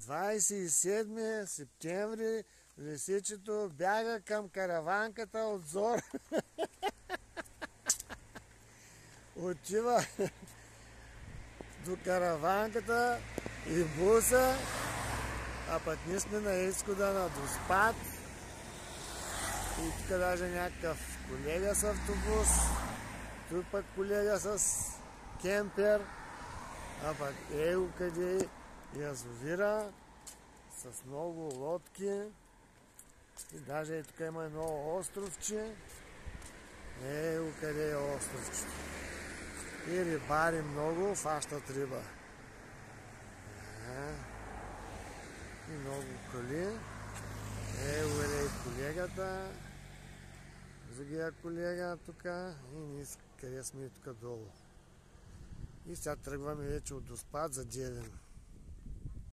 27 септември лисичето бяга към караванката от Зор. Отива до караванката и буса, а пък ние сме на изхода на Доспат. И тук даже някакъв колега с автобус, тук пък колега с кемпер, а пък его къде язовира с много лодки. И даже и тук има едно островче. Его къде е островчето. И рибари много фащат риба. И много коли. Его е и колегата. Другия колега тук. И ние къде сме тук долу. И сега тръгваме вече от Доспат за Девин.